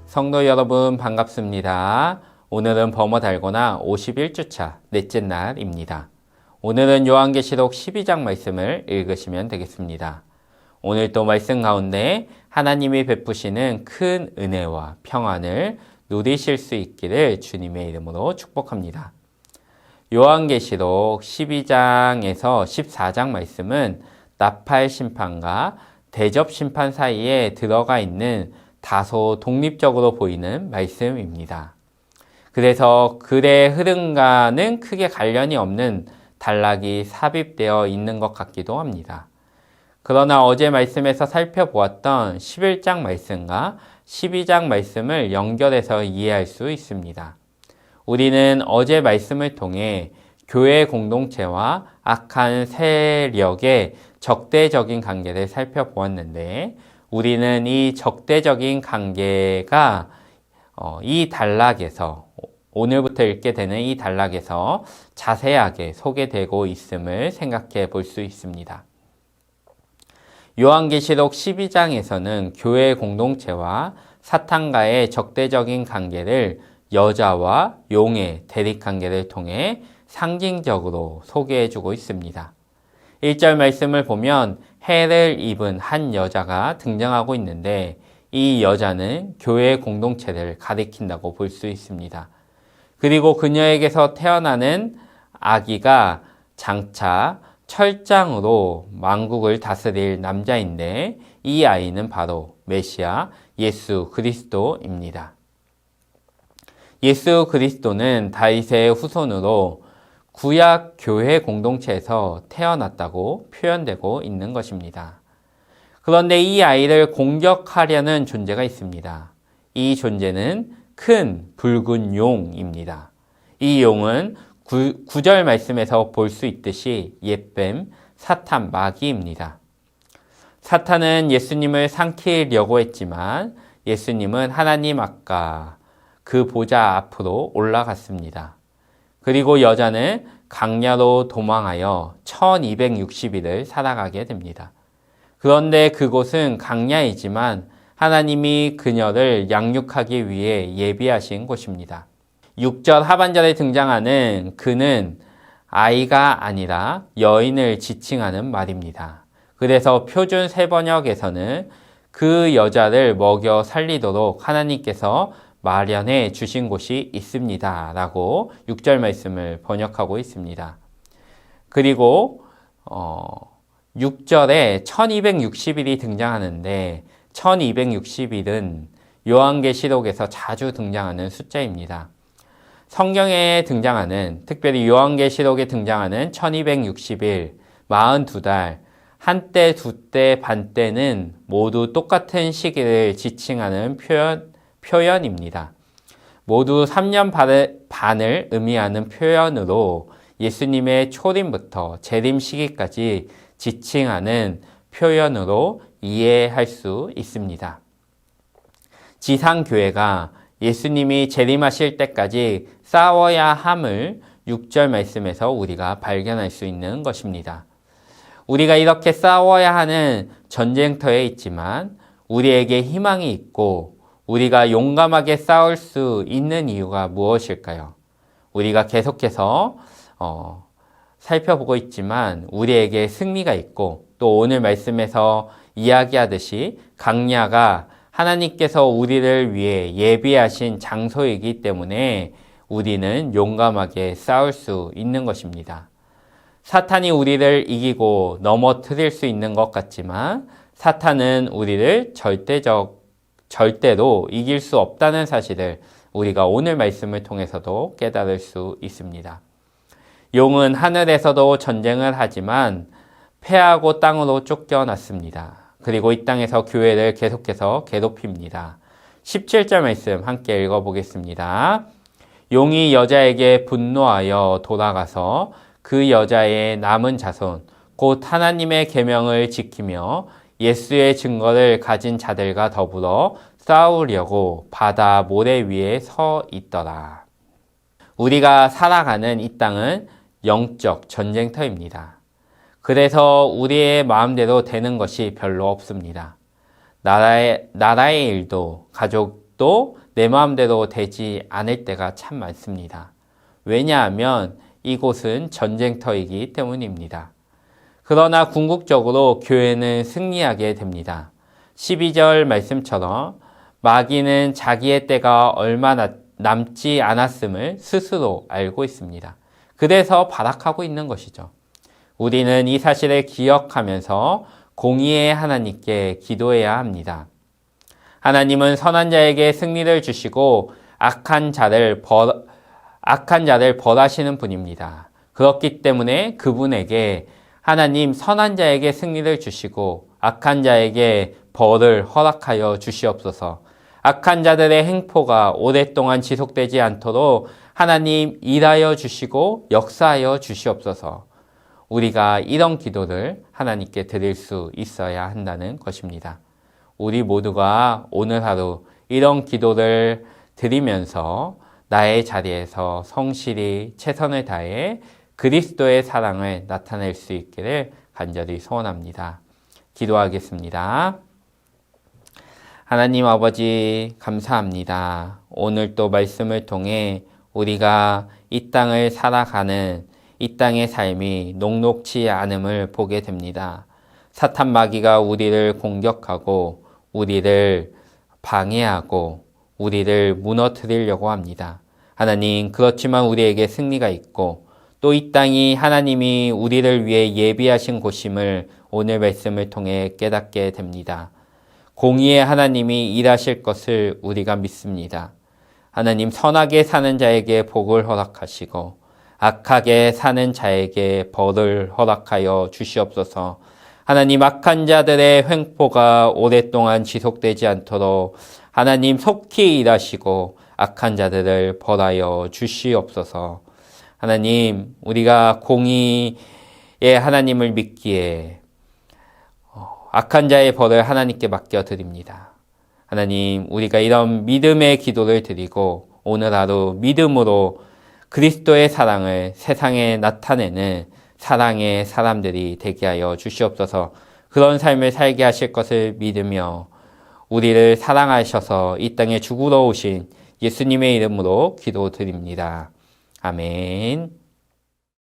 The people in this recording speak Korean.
성도 여러분 반갑습니다. 오늘은 범어 달고나 51주차 넷째 날입니다. 오늘은 요한계시록 12장 말씀을 읽으시면 되겠습니다. 오늘 또 말씀 가운데 하나님이 베푸시는 큰 은혜와 평안을 누리실 수 있기를 주님의 이름으로 축복합니다. 요한계시록 12장에서 14장 말씀은 나팔 심판과 대접 심판 사이에 들어가 있는 다소 독립적으로 보이는 말씀입니다. 그래서 글의 흐름과는 크게 관련이 없는 단락이 삽입되어 있는 것 같기도 합니다. 그러나 어제 말씀에서 살펴보았던 11장 말씀과 12장 말씀을 연결해서 이해할 수 있습니다. 우리는 어제 말씀을 통해 교회 공동체와 악한 세력의 적대적인 관계를 살펴보았는데, 우리는 이 적대적인 관계가 이 단락에서, 오늘부터 읽게 되는 이 단락에서 자세하게 소개되고 있음을 생각해 볼 수 있습니다. 요한계시록 12장에서는 교회 공동체와 사탄과의 적대적인 관계를 여자와 용의 대립관계를 통해 상징적으로 소개해주고 있습니다. 1절 말씀을 보면 해를 입은 한 여자가 등장하고 있는데, 이 여자는 교회 공동체를 가리킨다고 볼 수 있습니다. 그리고 그녀에게서 태어나는 아기가 장차 철장으로 만국을 다스릴 남자인데, 이 아이는 바로 메시아 예수 그리스도입니다. 예수 그리스도는 다윗의 후손으로 구약 교회 공동체에서 태어났다고 표현되고 있는 것입니다. 그런데 이 아이를 공격하려는 존재가 있습니다. 이 존재는 큰 붉은 용입니다. 이 용은 9절 말씀에서 볼 수 있듯이 옛뱀, 사탄, 마귀입니다. 사탄은 예수님을 삼키려고 했지만 예수님은 하나님 앞과 그 보좌 앞으로 올라갔습니다. 그리고 여자는 강야로 도망하여 1260일을 살아가게 됩니다. 그런데 그곳은 강야이지만 하나님이 그녀를 양육하기 위해 예비하신 곳입니다. 6절 하반절에 등장하는 그는 아이가 아니라 여인을 지칭하는 말입니다. 그래서 표준 세번역에서는 그 여자를 먹여 살리도록 하나님께서 마련해 주신 곳이 있습니다 라고 6절 말씀을 번역하고 있습니다. 그리고 6절에 1260일이 등장하는데, 1260일은 요한계시록에서 자주 등장하는 숫자입니다. 성경에 등장하는, 특별히 요한계시록에 등장하는 1260일, 42달, 한때, 두때, 반때는 모두 똑같은 시기를 지칭하는 표현입니다. 모두 3년 반을 의미하는 표현으로 예수님의 초림부터 재림 시기까지 지칭하는 표현으로 이해할 수 있습니다. 지상교회가 예수님이 재림하실 때까지 싸워야 함을 6절 말씀에서 우리가 발견할 수 있는 것입니다. 우리가 이렇게 싸워야 하는 전쟁터에 있지만 우리에게 희망이 있고 우리가 용감하게 싸울 수 있는 이유가 무엇일까요? 우리가 계속해서 살펴보고 있지만 우리에게 승리가 있고, 또 오늘 말씀에서 이야기하듯이 강야가 하나님께서 우리를 위해 예비하신 장소이기 때문에 우리는 용감하게 싸울 수 있는 것입니다. 사탄이 우리를 이기고 넘어뜨릴 수 있는 것 같지만 사탄은 우리를 절대로 이길 수 없다는 사실을 우리가 오늘 말씀을 통해서도 깨달을 수 있습니다. 용은 하늘에서도 전쟁을 하지만 패하고 땅으로 쫓겨났습니다. 그리고 이 땅에서 교회를 계속해서 괴롭힙니다. 17절 말씀 함께 읽어보겠습니다. 용이 여자에게 분노하여 돌아가서 그 여자의 남은 자손, 곧 하나님의 계명을 지키며 예수의 증거를 가진 자들과 더불어 싸우려고 바다 모래 위에 서 있더라. 우리가 살아가는 이 땅은 영적 전쟁터입니다. 그래서 우리의 마음대로 되는 것이 별로 없습니다. 나라의 일도, 가족 또 내 마음대로 되지 않을 때가 참 많습니다. 왜냐하면 이곳은 전쟁터이기 때문입니다. 그러나 궁극적으로 교회는 승리하게 됩니다. 12절 말씀처럼 마귀는 자기의 때가 얼마 남지 않았음을 스스로 알고 있습니다. 그래서 발악하고 있는 것이죠. 우리는 이 사실을 기억하면서 공의의 하나님께 기도해야 합니다. 하나님은 선한 자에게 승리를 주시고 악한 자를 벌하시는 분입니다. 그렇기 때문에 그분에게 하나님 선한 자에게 승리를 주시고 악한 자에게 벌을 허락하여 주시옵소서. 악한 자들의 행포가 오랫동안 지속되지 않도록 하나님 일하여 주시고 역사하여 주시옵소서. 우리가 이런 기도를 하나님께 드릴 수 있어야 한다는 것입니다. 우리 모두가 오늘 하루 이런 기도를 드리면서 나의 자리에서 성실히 최선을 다해 그리스도의 사랑을 나타낼 수 있기를 간절히 소원합니다. 기도하겠습니다. 하나님 아버지 감사합니다. 오늘 또 말씀을 통해 우리가 이 땅을 살아가는 이 땅의 삶이 녹록지 않음을 보게 됩니다. 사탄 마귀가 우리를 공격하고 우리를 방해하고 우리를 무너뜨리려고 합니다. 하나님, 그렇지만 우리에게 승리가 있고 또 이 땅이 하나님이 우리를 위해 예비하신 곳임을 오늘 말씀을 통해 깨닫게 됩니다. 공의의 하나님이 일하실 것을 우리가 믿습니다. 하나님, 선하게 사는 자에게 복을 허락하시고 악하게 사는 자에게 벌을 허락하여 주시옵소서. 하나님, 악한 자들의 횡포가 오랫동안 지속되지 않도록 하나님 속히 일하시고 악한 자들을 벌하여 주시옵소서. 하나님, 우리가 공의의 하나님을 믿기에 악한 자의 벌을 하나님께 맡겨드립니다. 하나님, 우리가 이런 믿음의 기도를 드리고 오늘 하루 믿음으로 그리스도의 사랑을 세상에 나타내는 사랑의 사람들이 되게 하여 주시옵소서. 그런 삶을 살게 하실 것을 믿으며 우리를 사랑하셔서 이 땅에 죽으러 오신 예수님의 이름으로 기도드립니다. 아멘.